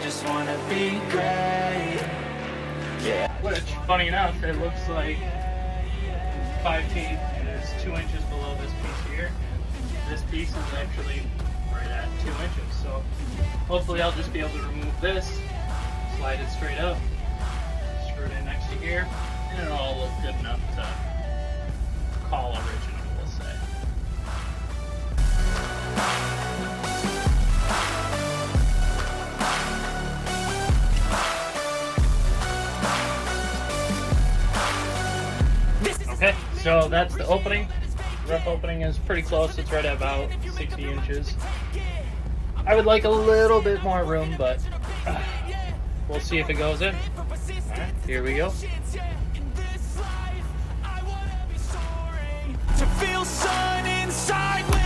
just wanna be great. Yeah. Which, funny enough, it looks like 5 feet is 2 inches below this piece here. This piece is actually right at 2 inches. So hopefully I'll just be able to remove this, slide it straight up, screw it in next to here, and it'll all look good enough to call original, we'll say. Okay, so that's the opening. Rough opening is pretty close. It's right at about 60 inches. I would like a little bit more room, but we'll see if it goes in. Alright, here we go. To feel sun inside.